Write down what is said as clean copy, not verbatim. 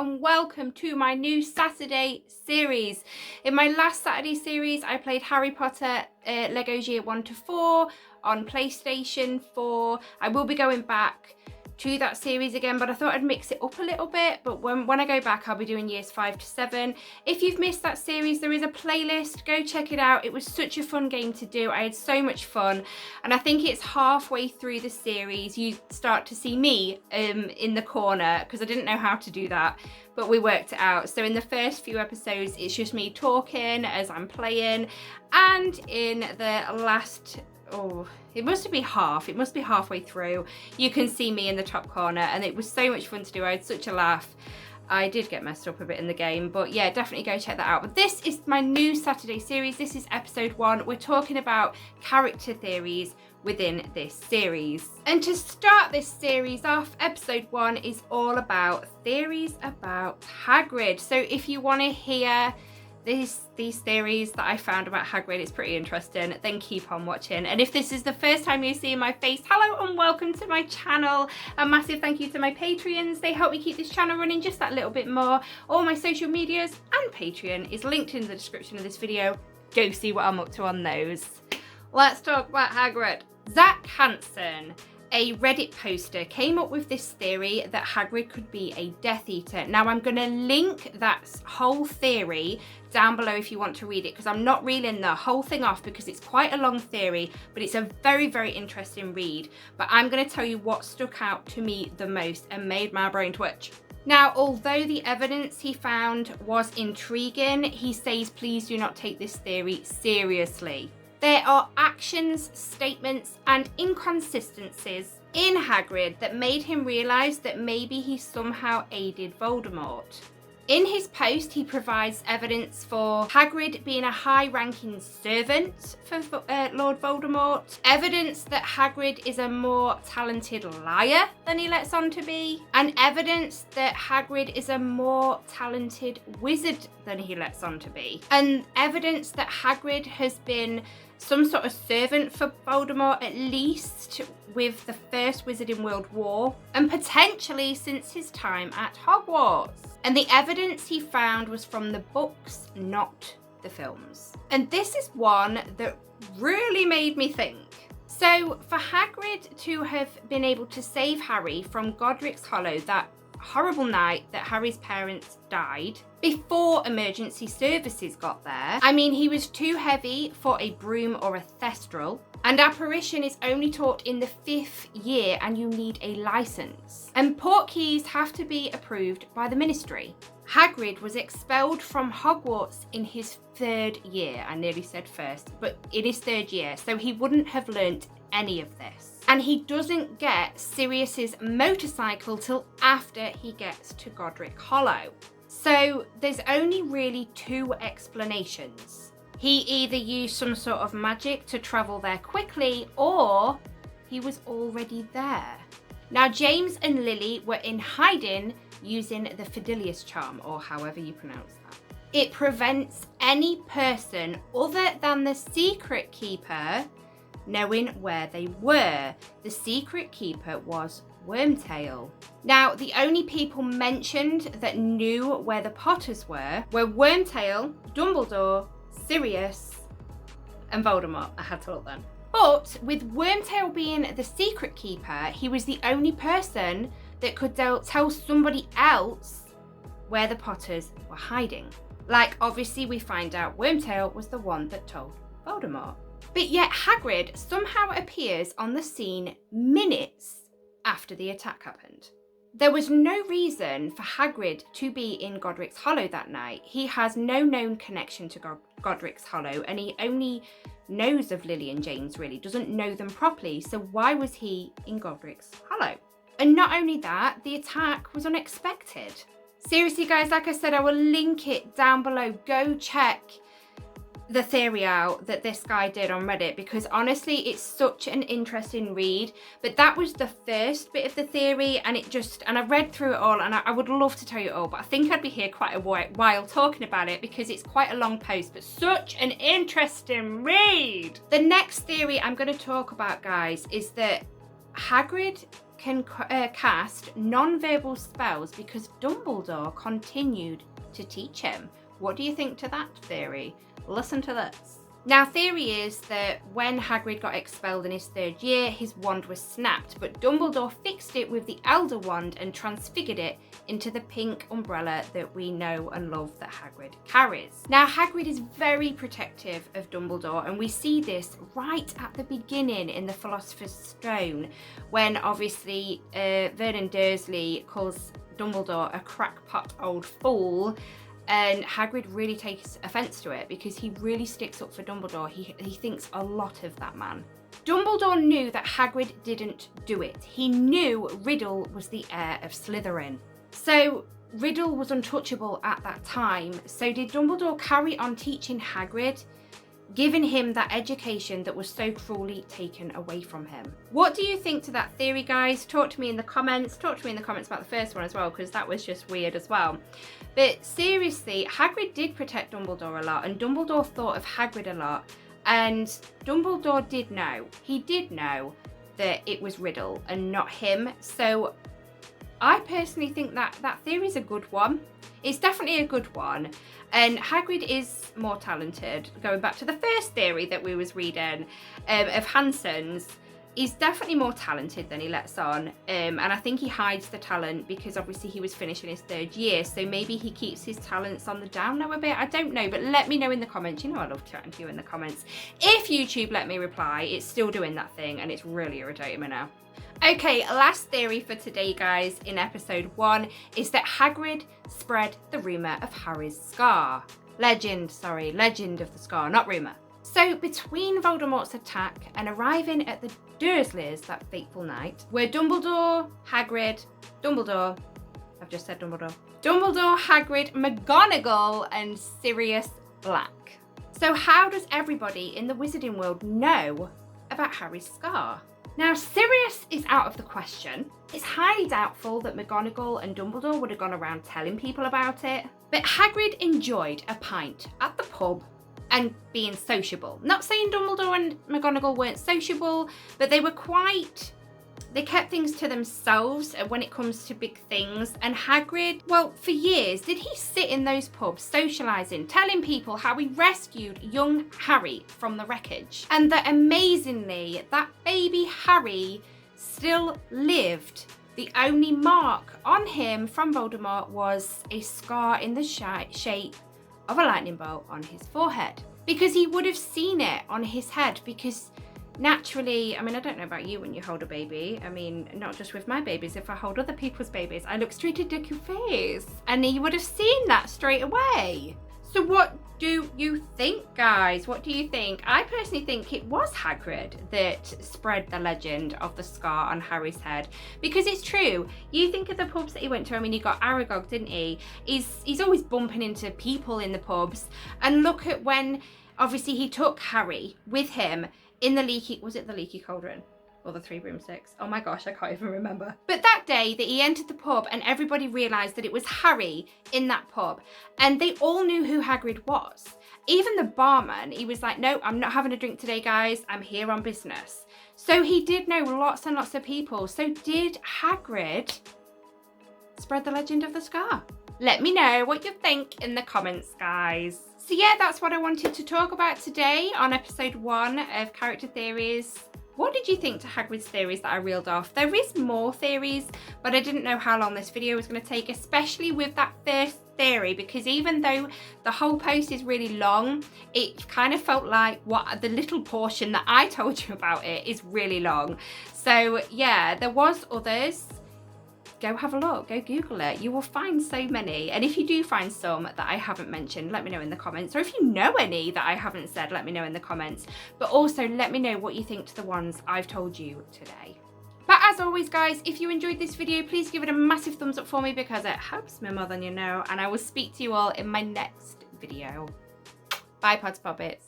and welcome to my new Saturday series. In my last Saturday series, I played Harry Potter Legos Year 1 to 4 on PlayStation 4. I will be going back to that series again, but I thought I'd mix it up a little bit. But when I go back, I'll be doing years 5 to 7. If you've missed that series, there is a playlist. Go check it out. It was such a fun game to do. I had so much fun. And I think it's halfway through the series, you start to see me in the corner, because I didn't know how to do that, but we worked it out. So in the first few episodes, it's just me talking as I'm playing. And in the last, it must be halfway through, you can see me in the top corner, and it was so much fun to do. I had such a laugh. I did get messed up a bit in the game, but yeah, definitely go check that out. But this is my new Saturday series. This is episode 1. We're talking about character theories within this series. And to start this series off, episode 1 is all about theories about Hagrid. So if you want to hear these theories that I found about Hagrid, it's pretty interesting, then keep on watching. And if this is the first time you're seeing my face, hello and welcome to my channel. A massive thank you to my Patreons. They help me keep this channel running just that little bit more. All my social medias and Patreon is linked in the description of this video. Go see what I'm up to on those. Let's talk about Hagrid. Zach Hansen, a Reddit poster, came up with this theory that Hagrid could be a Death Eater. Now I'm going to link that whole theory down below if you want to read it, because I'm not reeling the whole thing off because it's quite a long theory, but it's a very, very interesting read. But I'm going to tell you what stuck out to me the most and made my brain twitch. Now, although the evidence he found was intriguing, he says please do not take this theory seriously. There are actions, statements, and inconsistencies in Hagrid that made him realise that maybe he somehow aided Voldemort. In his post, he provides evidence for Hagrid being a high-ranking servant for Lord Voldemort, evidence that Hagrid is a more talented liar than he lets on to be, and evidence that Hagrid is a more talented wizard than he lets on to be, and evidence that Hagrid has been some sort of servant for Voldemort, at least with the first Wizarding World War, and potentially since his time at Hogwarts. And the evidence he found was from the books, not the films. And this is one that really made me think. So for Hagrid to have been able to save Harry from Godric's Hollow that horrible night that Harry's parents died, before emergency services got there, I mean, he was too heavy for a broom or a thestral, and apparition is only taught in the 5th year and you need a license. And portkeys have to be approved by the ministry. Hagrid was expelled from Hogwarts in his 3rd year. I nearly said first, but in his 3rd year, so he wouldn't have learnt any of this. And he doesn't get Sirius's motorcycle till after he gets to Godric Hollow. So there's only really 2 explanations. He either used some sort of magic to travel there quickly, or he was already there. Now James and Lily were in hiding using the Fidelius charm, or however you pronounce that. It prevents any person other than the secret keeper knowing where they were. The secret keeper was Wormtail. Now, the only people mentioned that knew where the Potters were Wormtail, Dumbledore, Sirius, and Voldemort. I had to look then. But with Wormtail being the secret keeper, he was the only person that could tell somebody else where the Potters were hiding. Like, obviously we find out Wormtail was the one that told Voldemort. But yet Hagrid somehow appears on the scene minutes after the attack happened. There was no reason for Hagrid to be in Godric's Hollow that night. He has no known connection to Godric's Hollow, and he only knows of Lily and James, really, doesn't know them properly. So why was he in Godric's Hollow? And not only that, the attack was unexpected. Seriously guys, like I said, I will link it down below. Go check the theory out that this guy did on Reddit, because honestly it's such an interesting read. But that was the first bit of the theory, and I read through it all, and I would love to tell you it all, but I think I'd be here quite a while talking about it because it's quite a long post, but such an interesting read. The next theory I'm going to talk about, guys, is that Hagrid can cast non-verbal spells because Dumbledore continued to teach him. What do you think to that theory? Listen to this. Now, theory is that when Hagrid got expelled in his 3rd year, his wand was snapped, but Dumbledore fixed it with the Elder Wand and transfigured it into the pink umbrella that we know and love that Hagrid carries. Now, Hagrid is very protective of Dumbledore, and we see this right at the beginning in the Philosopher's Stone, when obviously Vernon Dursley calls Dumbledore a crackpot old fool. And Hagrid really takes offence to it because he really sticks up for Dumbledore. He thinks a lot of that man. Dumbledore knew that Hagrid didn't do it. He knew Riddle was the heir of Slytherin. So Riddle was untouchable at that time. So did Dumbledore carry on teaching Hagrid, giving him that education that was so cruelly taken away from him? What do you think to that theory, guys? Talk to me in the comments. Talk to me in the comments about the first one as well, because that was just weird as well. But seriously, Hagrid did protect Dumbledore a lot, and Dumbledore thought of Hagrid a lot. And Dumbledore did know. He did know that it was Riddle and not him. So I personally think that that theory is a good one. It's definitely a good one. And Hagrid is more talented. Going back to the first theory that we was reading of Hansen's, he's definitely more talented than he lets on. And I think he hides the talent because obviously he was finishing his 3rd year. So maybe he keeps his talents on the down low a bit. I don't know, but let me know in the comments. You know I love chatting to you in the comments. If YouTube let me reply, it's still doing that thing and it's really irritating me now. Okay, last theory for today, guys, in episode 1 is that Hagrid spread the rumour of Harry's scar. Legend of the scar, not rumour. So between Voldemort's attack and arriving at the Dursleys that fateful night, were Dumbledore, Hagrid, I've just said Dumbledore, Hagrid, McGonagall and Sirius Black. So how does everybody in the wizarding world know about Harry's scar? Now, Sirius is out of the question. It's highly doubtful that McGonagall and Dumbledore would have gone around telling people about it. But Hagrid enjoyed a pint at the pub and being sociable. Not saying Dumbledore and McGonagall weren't sociable, but they kept things to themselves when it comes to big things. And Hagrid, well, for years, did he sit in those pubs socialising, telling people how he rescued young Harry from the wreckage. And that amazingly, that baby Harry still lived. The only mark on him from Voldemort was a scar in the shape of a lightning bolt on his forehead. Because he would have seen it on his head, because naturally, I mean, I don't know about you when you hold a baby. I mean, not just with my babies. If I hold other people's babies, I look straight at your face. And you would have seen that straight away. So what do you think, guys? What do you think? I personally think it was Hagrid that spread the legend of the scar on Harry's head. Because it's true. You think of the pubs that he went to. I mean, he got Aragog, didn't he? He's always bumping into people in the pubs. And look at when, obviously, he took Harry with him in the was it the leaky cauldron? Or the 3 broomsticks? Oh my gosh, I can't even remember. But that day that he entered the pub and everybody realised that it was Harry in that pub. And they all knew who Hagrid was. Even the barman, he was like, no, I'm not having a drink today, guys. I'm here on business. So he did know lots and lots of people. So did Hagrid spread the legend of the scar? Let me know what you think in the comments, guys. So yeah, that's what I wanted to talk about today on episode 1 of Character Theories. What did you think to Hagrid's theories that I reeled off? There is more theories, but I didn't know how long this video was going to take, especially with that first theory, because even though the whole post is really long, it kind of felt like the little portion that I told you about it is really long. So yeah, there was others. Go have a look, go Google it. You will find so many. And if you do find some that I haven't mentioned, let me know in the comments. Or if you know any that I haven't said, let me know in the comments. But also let me know what you think to the ones I've told you today. But as always, guys, if you enjoyed this video, please give it a massive thumbs up for me because it helps me more than you know. And I will speak to you all in my next video. Bye, Pods Poppets.